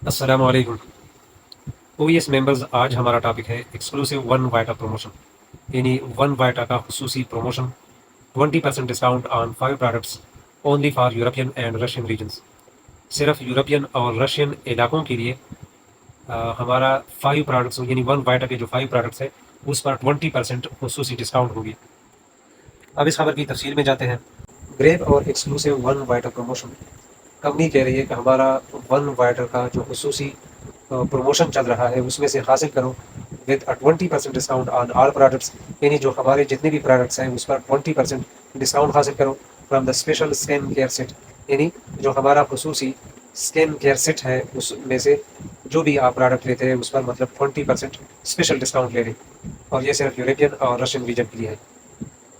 السلام علیکم O S members, آج ہمارا ٹاپک ہے ایکسکلوسیو ون وائٹا پروموشن، یعنی ون وائٹا کا خصوصی promotion 20% discount on 5 products only for European and Russian regions. صرف یورپین اور رشین علاقوں کے لیے ہمارا 5 پروڈکٹس یعنی ون وائٹا کے جو 5 پروڈکٹس ہیں اس پر 20% خصوصی ڈسکاؤنٹ ہوگی۔ اب اس خبر کی تفصیل میں جاتے ہیں۔ گریپ اور ایکسکلوسیو ون وائٹا پروموشن، کمپنی کہہ رہی ہے کہ ہمارا ون وائٹر کا جو خصوصی پروموشن چل رہا ہے اس میں سے حاصل کرو with 20% discount on all products, یعنی جو ہمارے جتنے بھی پروڈکٹس ہیں اس پر 20% ڈسکاؤنٹ حاصل کرو from the special skin care set, یعنی جو ہمارا خصوصی اسکین کیئر سیٹ ہے اس میں سے جو بھی آپ پروڈکٹ لیتے ہیں اس پر مطلب 20% اسپیشل ڈسکاؤنٹ لے لیں، اور یہ صرف یورپین اور رشین ریجن کے لیے ہے۔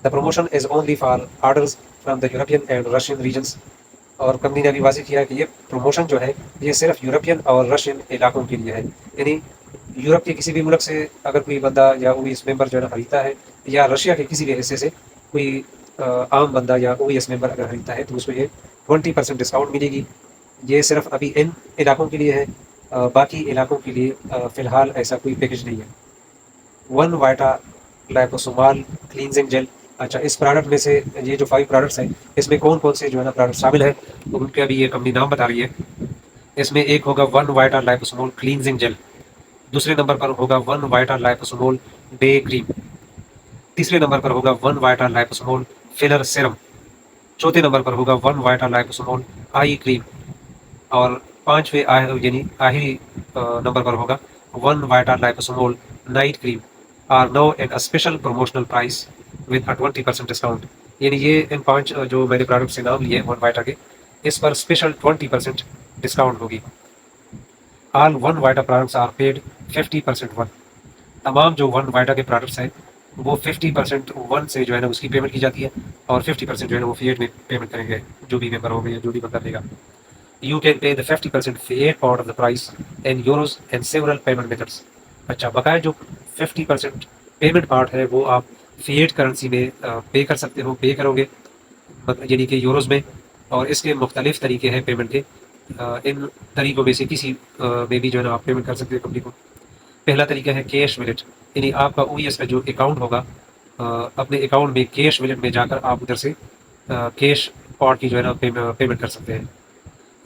دا promotion is only for orders from the European and Russian regions, اور کمپنی نے ابھی واضح کیا کہ یہ پروموشن جو ہے یہ صرف یورپین اور رشین علاقوں کے لیے ہے، یعنی یورپ کے کسی بھی ملک سے اگر کوئی بندہ یا او ایس ممبر جو ہے نا خریدتا ہے، یا رشیا کے کسی بھی حصے سے کوئی عام بندہ یا او ایس ممبر اگر خریدتا ہے تو اس میں یہ 20% ڈسکاؤنٹ ملے گی۔ یہ صرف ابھی ان علاقوں کے لیے ہے، باقی علاقوں کے لیے فی الحال ایسا کوئی پیکج نہیں ہے۔ ون وائٹا لائپوسومال کلینزنگ جیل، اچھا اس پروڈکٹ میں سے یہ جو 5 پروڈکٹس ہیں اس میں کون کون سے جو ہے نا پروڈکٹ شامل ہیں تو ان کے ابھی یہ کمپنی نام بتا رہی ہے۔ اس میں ایک ہوگا ون وائٹا لائپوسومول کلینزنگ جیل، دوسرے نمبر پر ہوگا ون وائٹا لائپوسومول ڈے کریم، تیسرے نمبر پر ہوگا ون وائٹا لائپوسومول فلر سیرم، چوتھے نمبر پر ہوگا ون وائٹا لائپوسومول آئی کریم، اور پانچویں یعنی آخری نمبر پر ہوگا one white liposomal night cream are now at a special promotional price with 20% discount, یعنی یہ ان 5 جو میں نے پروڈکٹ سے نام لیے ون وائٹا کے اس پر اسپیشل 20% ڈسکاؤنٹ ہوگی۔ All one white products are paid 50% one, تمام جو ون وائٹا کے پروڈکٹس ہیں وہ 50% ون سے جو ہے نا اس کی پیمنٹ کی جاتی ہے، اور 50% جو ہے نا وہ فیٹ میں پیمنٹ کریں گے جو بھی ممبر ہوگا یا جو بھی بندہ لے گا۔ You can pay the 50% fiat part of the price in euros and several payment methods۔ اچھا بقایا جو 50% پیمنٹ پارٹ ہے وہ آپ فیٹ کرنسی میں پے کر سکتے ہو، پے کرو گے یعنی کہ یوروز میں، اور اس کے مختلف طریقے ہیں پیمنٹ کے، ان طریقوں میں سے کسی میں بھی جو ہے نا آپ پیمنٹ کر سکتے ہیں کمپنی کو۔ پہلا طریقہ ہے کیش ولیٹ، یعنی آپ کا او ایس کا جو اکاؤنٹ ہوگا اپنے اکاؤنٹ میں کیش ولیٹ میں جا کر آپ ادھر سے کیش پارٹ کی جو ہے نا پیمنٹ کر سکتے ہیں۔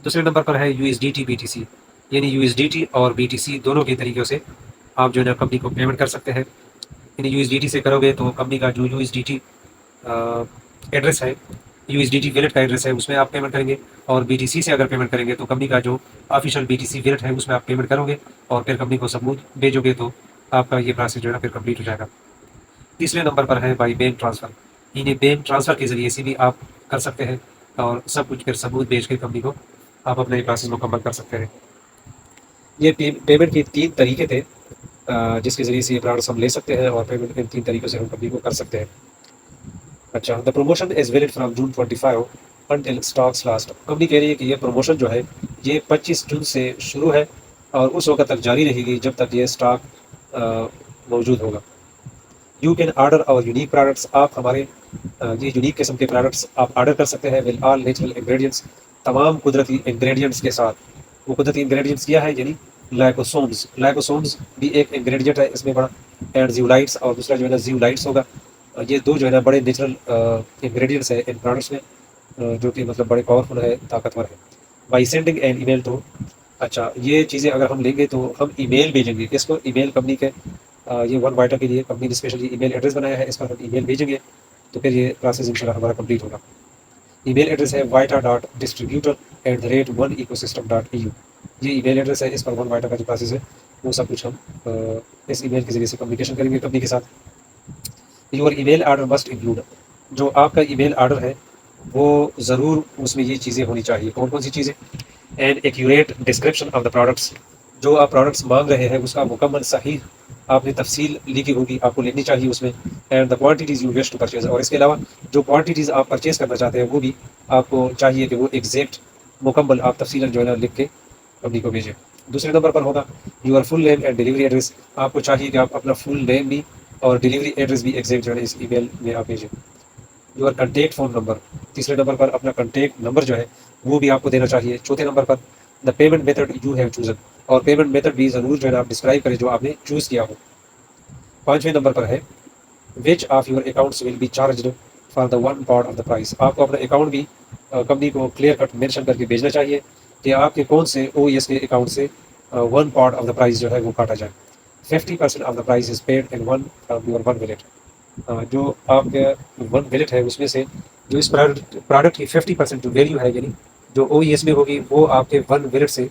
دوسرے نمبر پر ہے U S D T B T C, یعنی یو ایس ڈی ٹی اور بی ٹی سی دونوں کے طریقوں سے آپ جو ہے نا کمپنی کو پیمنٹ کر سکتے ہیں۔ یعنی یو ایس ڈی ٹی سے کرو گے تو کمپنی کا جو U S D T address ہے، U S D T wallet کا ایڈریس ہے اس میں آپ پیمنٹ کریں گے، اور بی ٹی سی سے اگر پیمنٹ کریں گے تو کمپنی کا جو official B T C wallet ہے اس میں آپ پیمنٹ کرو گے، اور پھر کمپنی کو ثبوت بھیجو گے تو آپ کا یہ پروسیس جو ہے نا پھر کمپلیٹ ہو جائے گا۔ تیسرے نمبر پر ہے بائی بینک ٹرانسفر، یعنی بینک ٹرانسفر کے ذریعے سے بھی آپ کر سکتے ہیں، اور سب کچھ پھر ثبوت بھیج کے کمپنی کو آپ اپنے پروسیس مکمل کر سکتے ہیں۔ یہ پیمنٹ کے 3 طریقے تھے جس کے ذریعے سے یہ پروڈکٹس ہم لے سکتے ہیں، اور پیمنٹ ان 3 طریقوں سے ہم کمپنی کو کر سکتے ہیں۔ اچھا the promotion is valid from June 25 until stocks last, company کہہ رہی ہے کہ یہ پروموشن جو ہے یہ 25 جون سے شروع ہے اور اس وقت تک جاری رہے گی جب تک یہ اسٹاک موجود ہوگا۔ یو کین آرڈر اور یونیک پروڈکٹس، آپ ہمارے یہ یونیک قسم کے پروڈکٹس آپ آرڈر کر سکتے ہیں ول آل نیچرل انگریڈینٹس، تمام قدرتی انگریڈینٹس کے ساتھ۔ وہ قدرتی انگریڈینٹس کیا ہے، یعنی لائپوسومز، لائپوسومز بھی ایک انگریڈینٹ ہے اس میں بڑا، اینڈ زیولائٹس، اور دوسرا جو ہے نا زیولائٹس ہوگا۔ یہ 2 جو ہے نا بڑے نیچرل انگریڈینٹس ہیں ان پروڈکٹس میں جو کہ مطلب بڑے پاورفل ہے، طاقتور ہے۔ بائی سینڈنگ این ای میل تو، اچھا یہ چیزیں اگر ہم لیں گے تو ہم ای میل بھیجیں گے، اس کو ای میل کمپنی کے یہ ون وائٹا کے لیے کمپنی نے اسپیشلی ای میل ایڈریس بنایا ہے، اس پر ہم ای میل بھیجیں گے تو پھر یہ پروسیس انشاءاللہ ہمارا کمپلیٹ ہوگا۔ ای میل ایڈریس ہے vita.distributor@1ecosystem.eu، یہ ای میل ایڈریس ہے، اس پر ون وائٹا کا جو پروسیس ہے وہ سب کچھ ہم اس ای میل کے ذریعے سے کمیونیکیشن کریں گے کمپنی کے ساتھ۔ Your email order must include, جو آپ کا ای میل آرڈر ہے وہ ضرور اس میں یہ چیزیں ہونی چاہیے۔ کون کون سی چیزیں؟ And accurate description of the products, جو آپ پروڈکٹس مانگ رہے ہیں اس کا مکمل صحیح آپ نے تفصیل لکھی ہوگی، آپ کو لکھنی چاہیے اس میں۔ And the quantities you wish to purchase, اور اس کے علاوہ جو کوانٹیٹیز آپ پرچیز کرنا چاہتے ہیں وہ بھی آپ کو چاہیے کہ وہ ایگزیکٹ مکمل آپ تفصیلاً جو ہے نا لکھ کے کمپنی کو بھیجیں۔ دوسرے نمبر پر ہوگا your full name and delivery address, آپ کو چاہیے کہ آپ اپنا فل نیم بھی اور ڈلیوری ایڈریس بھی ایگزیکٹ جو ہے اس ای میل میں آپ بھیجیں۔ یور کنٹیکٹ فون نمبر، تیسرے نمبر پر اپنا کنٹیکٹ نمبر جو ہے وہ بھی آپ کو دینا چاہیے۔ چوتھے number per the payment method you have chosen, اور پیمنٹ میتھڈ بھی ضرور جو ہے نا آپ ڈسکرائب کریں جو آپ نے چوز کیا ہو۔ 5ویں نمبر پر ہے which of your accounts will be charged for the one part of the price. آپ کو اپنا اکاؤنٹ بھی کمپنی کو کلیئر کٹ مینشن کر کے بھیجنا چاہیے کہ آپ کے کون سے او ای ایس کے اکاؤنٹ سے one part of the price جو ہے وہ کاٹا جائے۔ 50% of the price is paid in one from your one wallet. جو آپ کا ون ولیٹ ہے اس میں سے جو اس پروڈکٹ کی 50% جو ویلیو ہے، یعنی جو او ای ایس میں ہوگی وہ آپ کے ون ولیٹ سے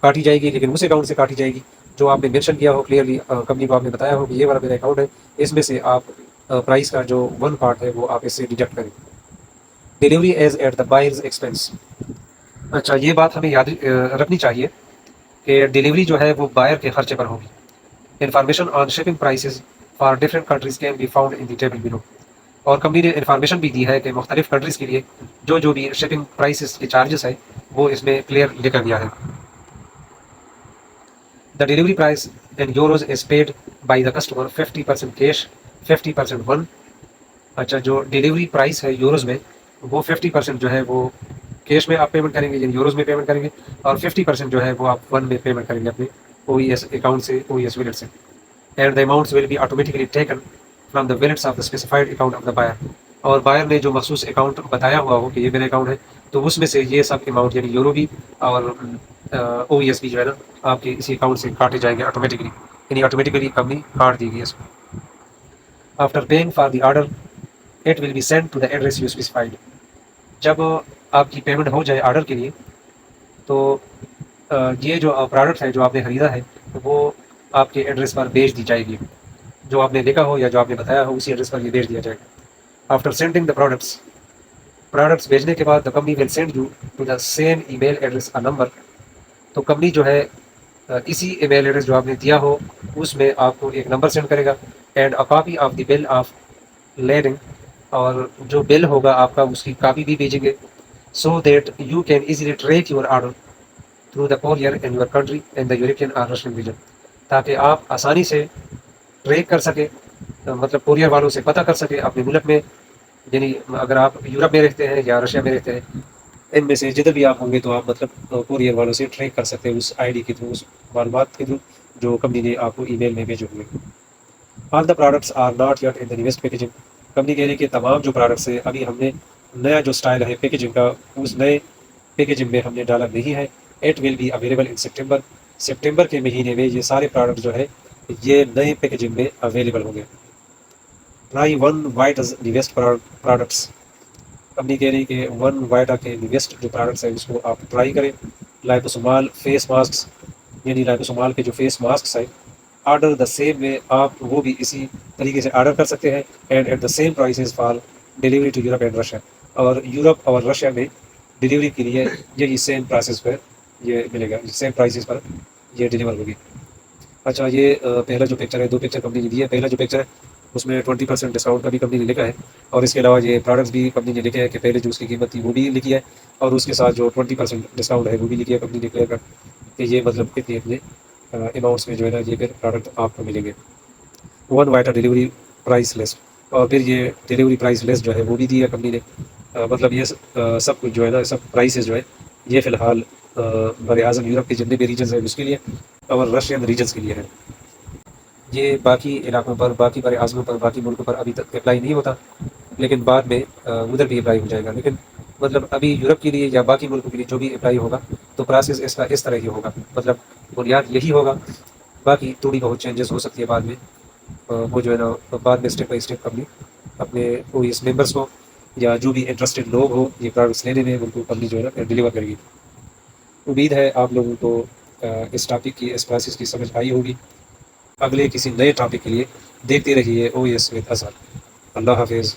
کاٹی جائے گی، لیکن اس اکاؤنٹ سے کاٹی جائے گی جو آپ نے مینشن کیا ہو کلیئرلی، کمپنی کو آپ نے بتایا ہو کہ یہ والا میرا اکاؤنٹ ہے، اس میں سے آپ پرائز کا جو ون پارٹ ہے وہ آپ اس سے ڈیڈکٹ کریں۔ Delivery is at the buyer's expense. اچھا، یہ بات ہمیں یاد رکھنی چاہیے کہ ڈیلیوری جو ہے وہ بائر کے خرچے پر ہوگی۔ Information on shipping prices for different countries can be found in the table below. اور کمپنی نے انفارمیشن بھی دی ہے کہ مختلف کنٹریز کے لیے جو بھی شپنگ پرائسز کے چارجز ہیں وہ اس میں کلیئر لکھا گیا ہے۔ The delivery price in euros is paid by the customer 50% cash 50% one. اچھا، جو ڈیلیوری پرائس ہے یوروز میں وہ 50% جو ہے وہ کیش میں آپ پیمنٹ کریں گے، یعنی یوروز میں پیمنٹ کریں گے، اور 50% جو ہے وہ آپ ون میں پیمنٹ کریں گے اپنے او ای ایس اکاؤنٹ سے، او ای ایس ویلٹ سے۔ And the amounts will be automatically taken from the wallets of the specified account of the buyer. اور بائر نے جو مخصوص اکاؤنٹ بتایا ہوا ہو کہ یہ میرا اکاؤنٹ ہے تو اس میں سے یہ سب اماؤنٹ یعنی یورو بھی اور او ای ایس بھی جو ہے نا آپ کے اسی اکاؤنٹ سے کاٹے جائیں گے آٹومیٹکلی، یعنی آٹومیٹکلی کمپنی کاٹ دے گی اس کو۔ After paying for the order it will be send to the address you specified. جب آپ کی پیمنٹ ہو جائے آرڈر کے لیے تو یہ جو پروڈکٹ ہے جو آپ نے خریدا ہے وہ آپ کے ایڈریس پر بھیج دی جائے گی، جو آپ نے لکھا ہو یا جو آپ نے بتایا ہو اسی ایڈریس پر یہ بھیج دیا جائے گا۔ آفٹر سینڈنگ دا پروڈکٹس بھیجنے کے بعد the company will send you to the same email address a number. تو کمپنی جو ہے اسی ای میل ایڈریس جو آپ نے دیا ہو اس میں آپ کو ایک نمبر سینڈ کرے گا، and a copy of the bill of lading, اور جو بل ہوگا آپ کا اس کی کاپی بھی بھیجیں گے، so that you can easily track your order through the courier in your country in the European اور رشین ریجن، تاکہ آپ آسانی سے ٹریک کر سکیں، مطلب کوریئر والوں سے پتہ کر سکیں اپنے ملک میں، یعنی اگر آپ یورپ میں رہتے ہیں یا رشیا میں رہتے ہیں، ان میں سے جدھر بھی آپ ہوں گے تو آپ مطلب کوریئر والوں سے ٹریک کر سکتے ہیں اس آئی ڈی کے تھرو، اس معلومات کے تھرو جو کمپنی نے آپ کو ای میل میں بھیجے ہوئے۔ All the products are not yet in the newest packaging. Company کہہ رہی ہے کہ تمام جو پروڈکٹس ہیں ابھی ہم نے نیا جو سٹائل ہے پیکیجنگ کا اس نئے پیکیجنگ میں ہم نے ڈالا نہیں ہے۔ It will be available in September. September کے مہینے میں یہ سارے پروڈکٹ جو ہے یہ نئے پیکیجنگ میں اویلیبل ہوں گے۔ Try one white's newest products. Company کہہ رہی کہ ون وائٹا کے نیویسٹ جو پروڈکٹس ہیں اس کو آپ ٹرائی کریں۔ لائپوسومال فیس ماسکس، یعنی لائپوسومال کے جو فیس ماسکس ہیں، آرڈر دا سیم وے، آپ وہ بھی اسی طریقے سے آرڈر کر سکتے ہیں، and at the same prices for delivery to Europe and Russia. اور یورپ اور رشیا میں ڈیلیوری کے لیے یہی سیم پرائسز پر یہ ملے گا، سیم پرائسز پر یہ ڈیلیور ہوگی۔ اچھا، یہ پہلا جو پکچر ہے، دو پکچر کمپنی نے دی ہے۔ پہلا جو پکچر ہے اس میں 20% ڈسکاؤنٹ کا بھی کمپنی نے لکھا ہے، اور اس کے علاوہ یہ پروڈکٹس بھی کمپنی نے لکھے ہیں کہ پہلے جو اس کی قیمت تھی وہ بھی لکھی ہے، اور اس کے ساتھ جو 20% ڈسکاؤنٹ ہے وہ بھی لکھی ہے کمپنی نے کلیئر کر کہ یہ مطلب اتنے اتنے اماؤنٹس میں جو ہے نا یہ پھر پروڈکٹ آپ کو ملیں گے۔ ون وائٹا ڈیلیوری پرائس لیس، اور پھر یہ ڈیلیوری پرائس لیس جو ہے وہ بھی دی ہے کمپنی نے۔ مطلب یہ سب کچھ جو ہے نا سب پرائسز جو ہے یہ فی الحال بر اعظم یورپ کے جتنے بھی ریجنز ہیں اس کے لیے اور رشین ریجنز کے لیے ہے۔ یہ باقی علاقوں پر، باقی بر اعظموں پر، باقی ملکوں پر ابھی تک اپلائی نہیں ہوتا، لیکن بعد میں ادھر بھی اپلائی ہو جائے گا۔ لیکن مطلب ابھی یورپ کے لیے یا باقی ملکوں کے لیے جو بھی اپلائی ہوگا تو پروسیس اس کا اس طرح ہی ہوگا، مطلب بنیاد یہی ہوگا، باقی تھوڑی بہت چینجز ہو سکتی ہے بعد میں، وہ جو ہے نا بعد میں اسٹیپ بائی اسٹیپ کمپنی اپنے کوئی اس ممبرس کو یا جو بھی انٹرسٹڈ لوگ ہو یہ پروڈکٹس لینے میں ان کو کمپنی جو ہے نا ڈیلیور کرے گی۔ امید ہے آپ لوگوں کو اس ٹاپک کی، اس پروسیس کی سمجھ آئی ہوگی۔ اگلے کسی نئے ٹاپک کے لیے دیکھتے رہیے او ایس ود اظہر۔ اللہ حافظ۔